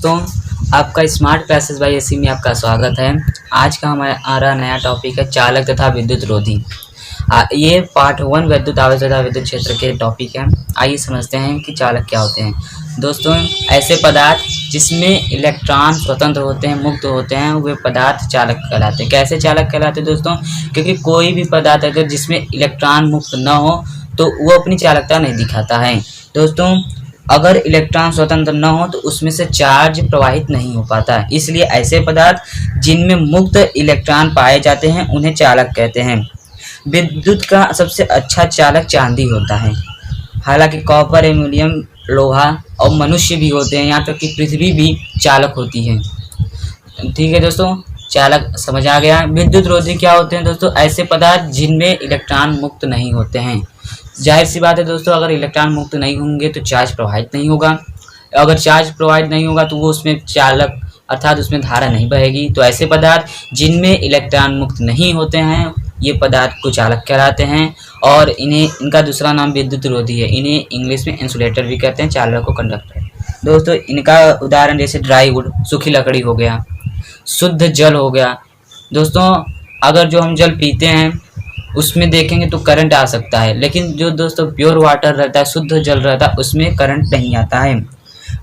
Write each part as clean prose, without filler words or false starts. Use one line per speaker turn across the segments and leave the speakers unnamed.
दोस्तों, आपका smart classes bye AC में आपका स्वागत है। आज का हमारा नया टॉपिक है चालक तथा विद्युत रोधी। ये पार्ट 1 विद्युत आवेश तथा विद्युत क्षेत्र के टॉपिक है। आइए समझते हैं कि चालक क्या होते हैं। दोस्तों, ऐसे पदार्थ जिसमें इलेक्ट्रॉन स्वतंत्र होते हैं, मुक्त होते हैं, वे पदार्थ चालक कहलाते हैं। कैसे चालक कहलाते हैं दोस्तों? क्योंकि कोई भी पदार्थ अगर जिसमें इलेक्ट्रॉन मुक्त न हो तो वो अपनी चालकता नहीं दिखाता है। दोस्तों, अगर इलेक्ट्रॉन स्वतंत्र न हो तो उसमें से चार्ज प्रवाहित नहीं हो पाता है। इसलिए ऐसे पदार्थ जिनमें मुक्त इलेक्ट्रॉन पाए जाते हैं उन्हें चालक कहते हैं। विद्युत का सबसे अच्छा चालक चांदी होता है। हालांकि कॉपर, एल्युमिनियम, लोहा और मनुष्य भी होते हैं, यहाँ तक कि पृथ्वी भी चालक होती है। ठीक है दोस्तों, चालक समझ आ गया। विद्युत रोधी क्या होते हैं दोस्तों? ऐसे पदार्थ जिनमें इलेक्ट्रॉन मुक्त नहीं होते हैं। जाहिर सी बात है दोस्तों, अगर इलेक्ट्रॉन मुक्त नहीं होंगे तो चार्ज प्रवाहित नहीं होगा। अगर चार्ज प्रवाहित नहीं होगा तो वो उसमें चालक अर्थात उसमें धारा नहीं बहेगी। तो ऐसे पदार्थ जिनमें इलेक्ट्रॉन मुक्त नहीं होते हैं ये पदार्थ को चालक कहलाते हैं और इनका दूसरा नाम विद्युत रोधी है। इन्हें इंग्लिश में इंसुलेटर भी कहते हैं, चालक को कंडक्टर। दोस्तों, इनका उदाहरण जैसे ड्राई वुड, सूखी लकड़ी हो गया, शुद्ध जल हो गया। दोस्तों, अगर जो हम जल पीते हैं उसमें देखेंगे तो करंट आ सकता है, लेकिन जो दोस्तों प्योर वाटर रहता है, शुद्ध जल रहता है, उसमें करंट नहीं आता है।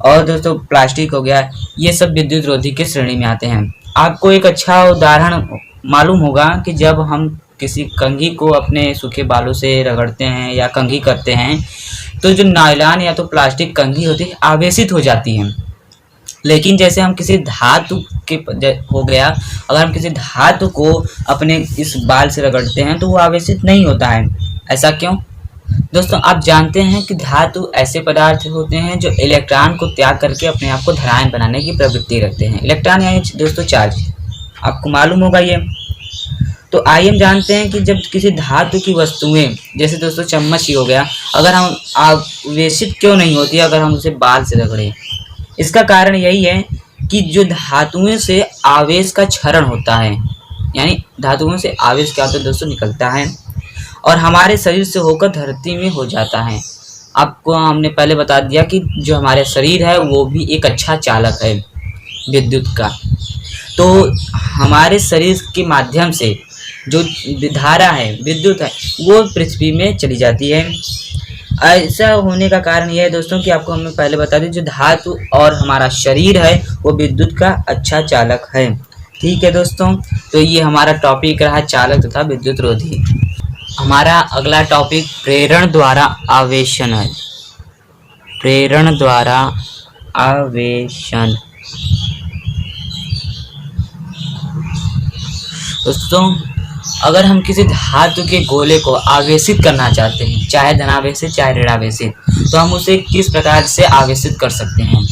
और दोस्तों प्लास्टिक हो गया, ये सब विद्युत रोधी के श्रेणी में आते हैं। आपको एक अच्छा उदाहरण मालूम होगा कि जब हम किसी कंघी को अपने सूखे बालों से रगड़ते हैं या कंघी करते हैं तो जो नायलॉन या तो प्लास्टिक कंघी होती है आवेशित हो जाती है। लेकिन जैसे हम किसी धातु के हो गया, अगर हम किसी धातु को अपने इस बाल से रगड़ते हैं तो वो आवेशित नहीं होता है। ऐसा क्यों? दोस्तों, आप जानते हैं कि धातु ऐसे पदार्थ होते हैं जो इलेक्ट्रॉन को त्याग करके अपने आप को धरायण बनाने की प्रवृत्ति रखते हैं। इलेक्ट्रॉन यानी दोस्तों चार्ज, आपको मालूम होगा ये। तो आइए हम जानते हैं कि जब किसी धातु की वस्तुएं जैसे दोस्तों चम्मच ही हो गया, अगर हम आवेशित क्यों नहीं होती अगर हम उसे बाल से रगड़ें? इसका कारण यही है कि जो धातुओं से आवेश का क्षरण होता है, यानी धातुओं से आवेश क्या होता है दोस्तों, निकलता है और हमारे शरीर से होकर धरती में हो जाता है। आपको हमने पहले बता दिया कि जो हमारे शरीर है वो भी एक अच्छा चालक है विद्युत का। तो हमारे शरीर के माध्यम से जो धारा है, विद्युत है, वो पृथ्वी में चली जाती है। ऐसा होने का कारण यह है दोस्तों कि आपको हमने पहले बता दी, जो धातु और हमारा शरीर है वो विद्युत का अच्छा चालक है। ठीक है दोस्तों, तो ये हमारा टॉपिक रहा चालक तथा विद्युत रोधी। हमारा अगला टॉपिक प्रेरण द्वारा आवेशन है। प्रेरण द्वारा आवेशन। दोस्तों, अगर हम किसी धातु के गोले को आवेशित करना चाहते हैं, चाहे धनावेशित चाहे ऋणावेशित, तो हम उसे किस प्रकार से आवेशित कर सकते हैं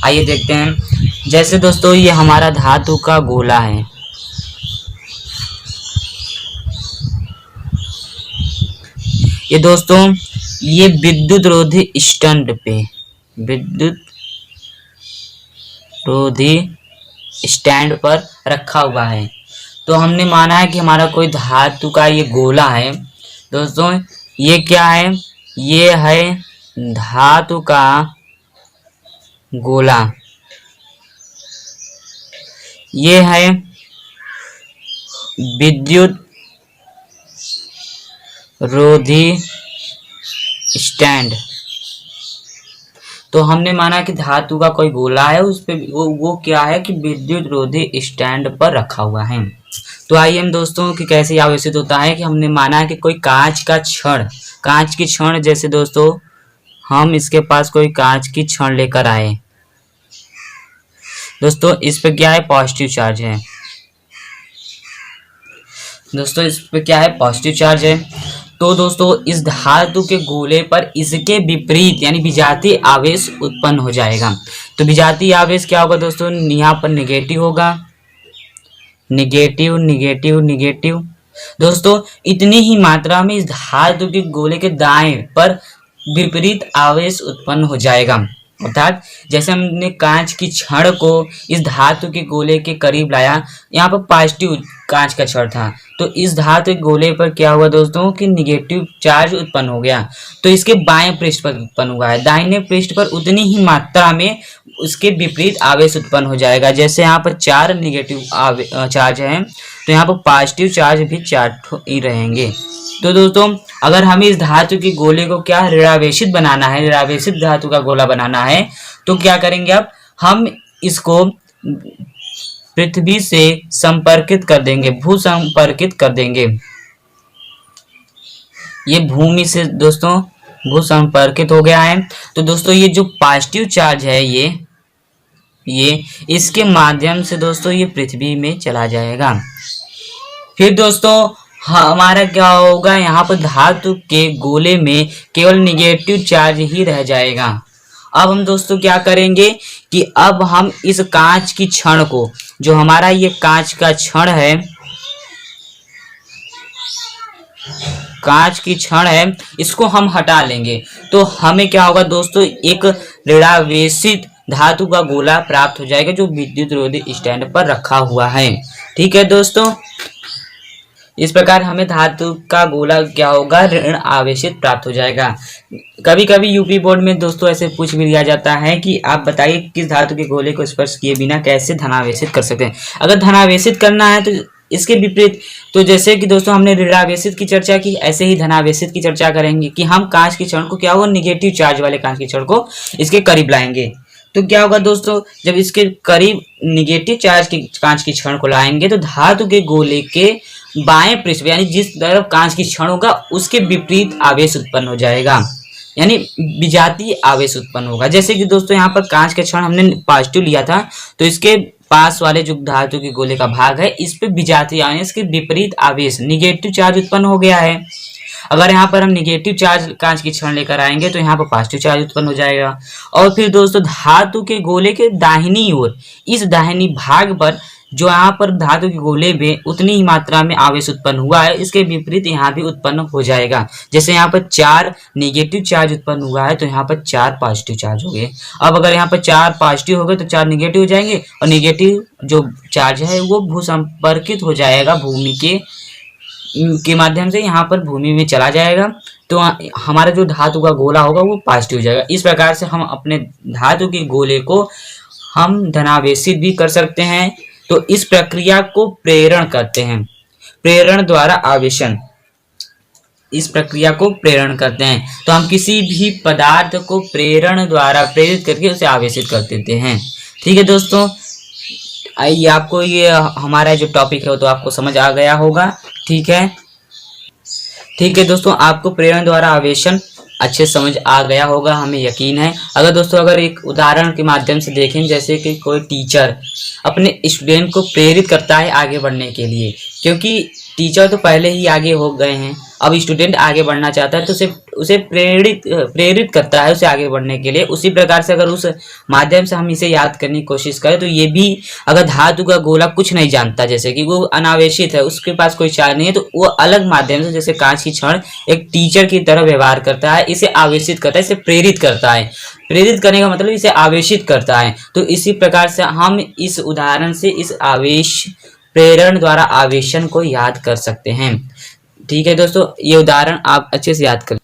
आइए देखते हैं। जैसे दोस्तों ये हमारा धातु का गोला है, ये दोस्तों ये विद्युत रोधी स्टैंड पे, विद्युत रोधी स्टैंड पर रखा हुआ है। तो हमने माना है कि हमारा कोई धातु का ये गोला है। दोस्तों, ये क्या है? ये है धातु का गोला। ये है विद्युत रोधी स्टैंड। तो हमने माना कि धातु का कोई गोला है, उस पे वो क्या है कि विद्युत रोधी स्टैंड पर रखा हुआ है। तो आइए हम दोस्तों कि कैसे आवेशित होता है कि हमने माना है कि कोई कांच की छड़, जैसे दोस्तों हम इसके पास कोई कांच की छड़ लेकर आए। दोस्तों इस पे क्या है? पॉजिटिव चार्ज है। दोस्तों इस पे क्या है? पॉजिटिव चार्ज है। तो दोस्तों इस धातु के गोले पर इसके विपरीत यानी विजातीय आवेश उत्पन्न हो जाएगा। तो विजातीय आवेश क्या होगा दोस्तों? यहाँ पर नेगेटिव होगा, नेगेटिव नेगेटिव नेगेटिव। दोस्तों इतनी ही मात्रा में इस धातु के गोले के दाएं पर विपरीत आवेश उत्पन्न हो जाएगा। अर्थात जैसे हमने कांच की छड़ को इस धातु के गोले के करीब लाया, यहाँ पर पॉजिटिव कांच का छड़ था, तो इस धातु के गोले पर क्या हुआ दोस्तों कि निगेटिव चार्ज उत्पन्न हो गया। तो इसके बाएं पृष्ठ पर उत्पन्न हुआ है, दाहिने पृष्ठ पर उतनी ही मात्रा में उसके विपरीत आवेश उत्पन्न हो जाएगा। जैसे यहाँ पर 4 निगेटिव चार्ज हैं तो यहाँ पर पॉजिटिव चार्ज भी 4 ही रहेंगे। तो दोस्तों अगर हमें इस धातु के गोले को क्या ऋणावेशित बनाना है, ऋणावेशित धातु का गोला बनाना है, तो क्या करेंगे, अब हम इसको पृथ्वी से संपर्कित कर देंगे, भू संपर्कित कर देंगे। ये भूमि से दोस्तों भू संपर्कित हो गया है। तो दोस्तों ये जो पॉजिटिव चार्ज है ये इसके माध्यम से दोस्तों ये पृथ्वी में चला जाएगा। फिर दोस्तों हमारा क्या होगा, यहाँ पर धातु के गोले में केवल निगेटिव चार्ज ही रह जाएगा। अब हम दोस्तों क्या करेंगे कि अब हम इस कांच की छड़ को, जो हमारा ये कांच का छड़ है, कांच की छड़ है, इसको हम हटा लेंगे। तो हमें क्या होगा दोस्तों, एक ऋणावेशित धातु का गोला प्राप्त हो जाएगा जो विद्युत रोधी स्टैंड पर रखा हुआ है। ठीक है दोस्तों, इस प्रकार हमें धातु का गोला क्या होगा, ऋण आवेशित प्राप्त हो जाएगा। कभी कभी यूपी बोर्ड में दोस्तों ऐसे पूछ भी लिया जाता है कि आप बताइए किस धातु के गोले को स्पर्श किए बिना कैसे धनावेशित कर सकते हैं। अगर धनावेशित करना है तो इसके विपरीत, तो जैसे कि दोस्तों हमने ऋणावेशित की चर्चा की, ऐसे ही धनावेशित की चर्चा करेंगे कि हम कांच की छड़ को क्या होगा, निगेटिव चार्ज वाले कांच की छड़ को इसके करीब लाएंगे। तो क्या होगा दोस्तों, जब इसके करीब निगेटिव चार्ज की कांच की छड़ को लाएंगे तो धातु के गोले के बाएं पृष्ठ यानी जिस तरफ कांच की छड़ होगा उसके विपरीत आवेश उत्पन्न हो जाएगा, यानी विजातीय आवेश उत्पन्न होगा। जैसे कि दोस्तों यहाँ पर कांच का छड़ हमने पॉजिटिव लिया था, तो इसके पास वाले जो धातु के गोले का भाग है इस पे विजातीय यानी इसके विपरीत आवेश निगेटिव चार्ज उत्पन्न हो गया है। अगर यहाँ पर हम निगेटिव चार्ज कांच की छड़ लेकर आएंगे तो यहाँ पर पॉजिटिव चार्ज उत्पन्न हो जाएगा। और फिर दोस्तों धातु के गोले के दाहिनी ओर, इस दाहिनी भाग पर जो यहाँ पर धातु के गोले में उतनी ही मात्रा में आवेश उत्पन्न हुआ है, इसके विपरीत यहाँ भी उत्पन्न हो जाएगा। जैसे यहाँ पर 4 निगेटिव चार्ज उत्पन्न हुआ है तो यहाँ पर 4 पॉजिटिव चार्ज हो गए। अब अगर यहाँ पर 4 पॉजिटिव हो गए तो 4 निगेटिव हो जाएंगे और निगेटिव जो चार्ज है वो भू संपर्कित हो जाएगा, भूमि के माध्यम से यहाँ पर भूमि में चला जाएगा। तो हमारा जो धातु का गोला होगा वो पॉजिटिव हो जाएगा। इस प्रकार से हम अपने धातु के गोले को हम धनावेशित भी कर सकते हैं। तो इस प्रक्रिया को प्रेरण कहते हैं, प्रेरण द्वारा आवेशन, इस प्रक्रिया को प्रेरण करते हैं। तो हम किसी भी पदार्थ को प्रेरण द्वारा प्रेरित करके उसे आवेशित कर देते हैं। ठीक है दोस्तों, आइए आपको ये हमारा जो टॉपिक है वो तो आपको समझ आ गया होगा। ठीक है दोस्तों, आपको प्रेरण द्वारा आवेशन अच्छे समझ आ गया होगा, हमें यकीन है। अगर एक उदाहरण के माध्यम से देखें, जैसे कि कोई टीचर अपने स्टूडेंट को प्रेरित करता है आगे बढ़ने के लिए, क्योंकि टीचर तो पहले ही आगे हो गए हैं, अब स्टूडेंट आगे बढ़ना चाहता है तो उसे प्रेरित करता है उसे आगे बढ़ने के लिए। उसी प्रकार से अगर उस माध्यम से हम इसे याद करने की कोशिश करें तो ये भी, अगर धातु का गोला कुछ नहीं जानता, जैसे कि वो अनावेशित है, उसके पास कोई चार्ज नहीं है, तो वो अलग माध्यम से जैसे कांच की छड़ एक टीचर की तरह व्यवहार करता है, इसे आवेशित करता है, इसे प्रेरित करता है। प्रेरित करने का मतलब इसे आवेशित करता है। तो इसी प्रकार से हम इस उदाहरण से इस आवेश प्रेरण द्वारा आवेशन को याद कर सकते हैं। ठीक है दोस्तों, ये उदाहरण आप अच्छे से याद करें।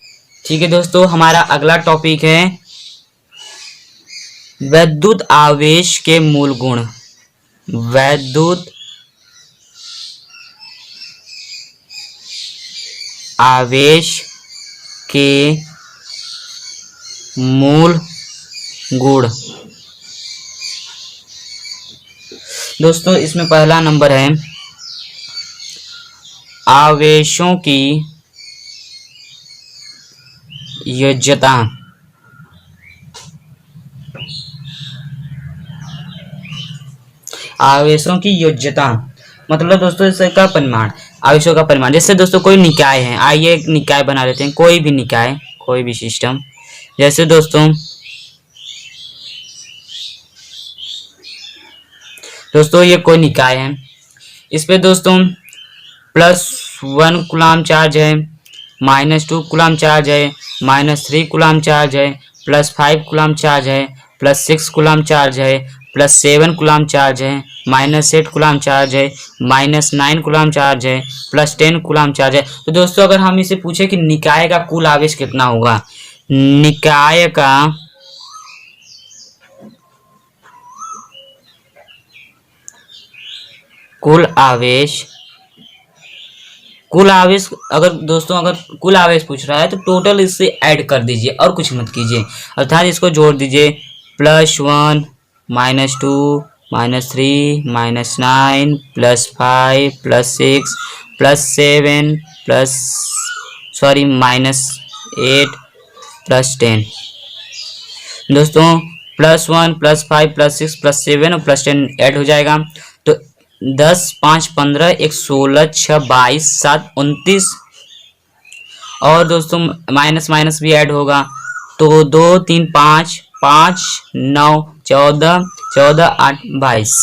ठीक है दोस्तों, हमारा अगला टॉपिक है वैद्युत आवेश के मूल गुण। वैद्युत आवेश के मूल गुण। दोस्तों इसमें पहला नंबर है आवेशों की योज्यता। आवेशों की योज्यता मतलब दोस्तों इसका परिमाण, आवेशों का परिमाण। जैसे दोस्तों कोई निकाय है, आइए एक निकाय बना लेते हैं, कोई भी निकाय, कोई भी सिस्टम। जैसे दोस्तों ये कोई निकाय है, इस पे दोस्तों +1 कूलम चार्ज है, -2 कूलम चार्ज है, -3 कूलम चार्ज है, +5 कूलम चार्ज है, +6 कूलम चार्ज है, +7 कूलम चार्ज है, -8 कूलम चार्ज है, -9 कूलम चार्ज है, +10 कूलम चार्ज है। तो दोस्तों अगर हम इसे पूछे कि निकाय का कुल आवेश कितना होगा, निकाय का कुल आवेश अगर दोस्तों अगर कुल आवेश पूछ रहा है तो टोटल इससे ऐड कर दीजिए और कुछ मत कीजिए, अर्थात इसको जोड़ दीजिए। +1 -2 -3 -9 +5 +6 +7 -8 +10। दोस्तों +1 +5 +6 +7 और +10 ऐड हो जाएगा तो 10 5 15 1 16 6 22 7 29 और दोस्तों माइनस माइनस भी ऐड होगा तो 2 3 5 5 9 14 14 8 22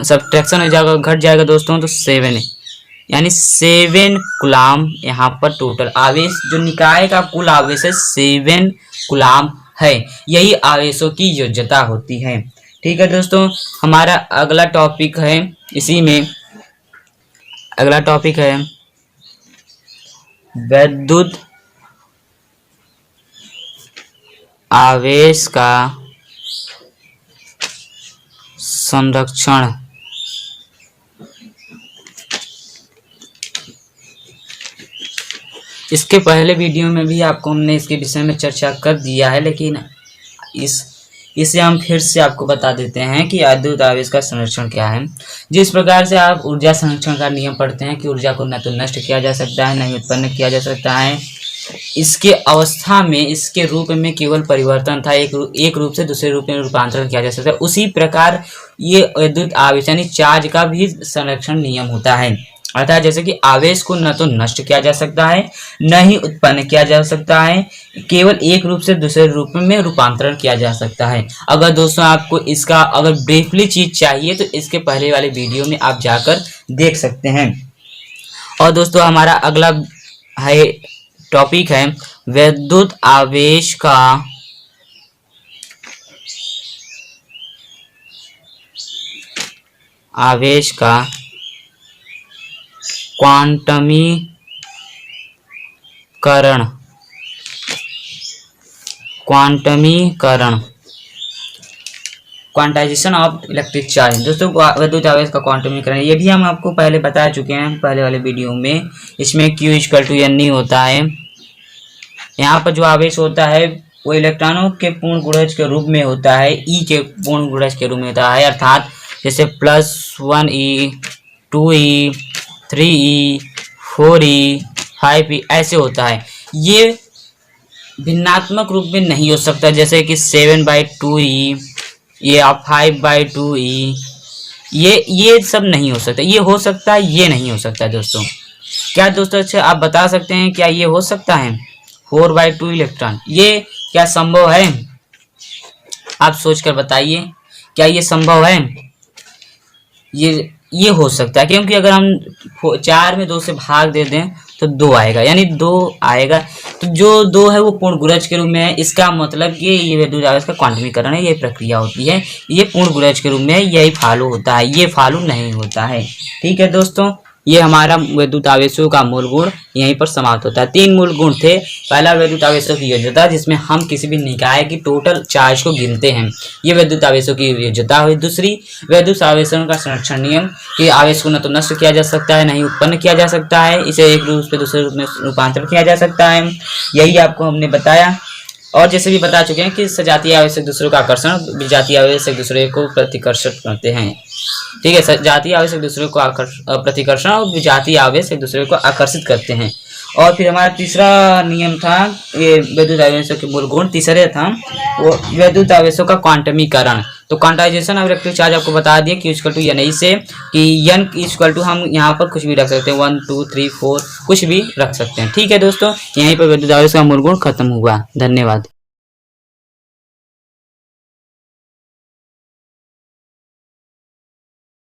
सब्ट्रैक्शन हो जाएगा, घट जाएगा दोस्तों तो 7 है, यानी 7 कूलाम यहाँ पर टोटल आवेश जो निकाय का कुल आवेश है 7 कूलाम है। यही आवेशों की योज्यता होती है। ठीक है दोस्तों, हमारा अगला टॉपिक है, इसी में अगला टॉपिक है विद्युत आवेश का संरक्षण। इसके पहले वीडियो में भी आपको हमने इसके विषय में चर्चा कर दिया है, लेकिन इसे हम फिर से आपको बता देते हैं कि विद्युत आवेश का संरक्षण क्या है। जिस प्रकार से आप ऊर्जा संरक्षण का नियम पढ़ते हैं कि ऊर्जा को न तो नष्ट किया जा सकता है, न ही उत्पन्न किया जा सकता है, इसके अवस्था में इसके रूप में केवल परिवर्तन था, एक रूप से दूसरे रूप में रूपांतरण किया जा सकता है। उसी प्रकार ये विद्युत आवेश यानी चार्ज का भी संरक्षण नियम होता है, अर्थात जैसे कि आवेश को न तो नष्ट किया जा सकता है न ही उत्पन्न किया जा सकता है, केवल एक रूप से दूसरे रूप में रूपांतरण किया जा सकता है। अगर दोस्तों आपको इसका अगर ब्रीफली चीज चाहिए तो इसके पहले वाले वीडियो में आप जाकर देख सकते हैं। और दोस्तों हमारा अगला है टॉपिक है विद्युत आवेश का क्वांटमीकरण। Quantisation of electric charge. दोस्तों विद्युत आवेश का क्वांटमीकरण ये भी हम आपको पहले बता चुके हैं पहले वाले वीडियो में। इसमें Q = N होता है। यहाँ पर जो आवेश होता है वो इलेक्ट्रॉनों के पूर्ण गुणज के रूप में होता है, E के पूर्ण गुणज के रूप में होता है, अर्थात जैसे +1E 2E 3E 4E 5E ऐसे होता है। ये भिन्नात्मक रूप में नहीं हो सकता, जैसे कि 7/2E या 5/2E, ये सब नहीं हो सकता। ये हो सकता है, ये नहीं हो सकता दोस्तों। क्या दोस्तों अच्छा आप बता सकते हैं क्या ये हो सकता है 4/2 इलेक्ट्रॉन? ये क्या संभव है? आप सोचकर बताइए, क्या ये संभव है? ये हो सकता है, क्योंकि अगर हम 4 में 2 से भाग दे दें तो 2 आएगा, यानी 2 आएगा। तो जो 2 है वो पूर्ण गुणज के रूप में है। इसका मतलब कि ये विद्युत आवेश का क्वांटमीकरण है, ये प्रक्रिया होती है, ये पूर्ण गुणज के रूप में है, यही फॉलो होता है, ये फॉलो नहीं होता है। ठीक है दोस्तों, ये हमारा विद्युत आवेशों का मूल गुण यहीं पर समाप्त होता है। 3 मूल गुण थे। पहला विद्युत आवेशों की योज्यता, जिसमें हम किसी भी निकाय की टोटल चार्ज को गिनते हैं, ये विद्युत आवेशों की योज्यता हुई। दूसरी विद्युत आवेशों का संरक्षण नियम कि आवेश को न तो नष्ट किया जा सकता है न ही उत्पन्न किया जा सकता है, इसे एक रूप से दूसरे रूप में रूपांतरण किया जा सकता है, यही आपको हमने बताया। और जैसे भी बता चुके हैं कि सजातीय आवेश एक दूसरे का आकर्षण, विजातीय आवेश एक दूसरे को प्रतिकर्षण करते हैं। ठीक है, सजातीय आवेश एक दूसरे को प्रतिकर्षण और विजातीय आवेश एक दूसरे को आकर्षित करते हैं। और फिर हमारा तीसरा नियम था ये विद्युत आवेशों के मूल गुण, तीसरे था वो विद्युत आवेशों का क्वांटमीकरण। तो क्वांटाइजेशन ऑफ इलेक्ट्रिक चार्ज आपको बता दिए Q = N से कि N = हम यहाँ पर कुछ भी रख सकते हैं, 1 2 3 4 कुछ भी रख सकते हैं। ठीक है दोस्तों, यहीं पर विद्युत आवेश का मूल गुण खत्म हुआ। धन्यवाद।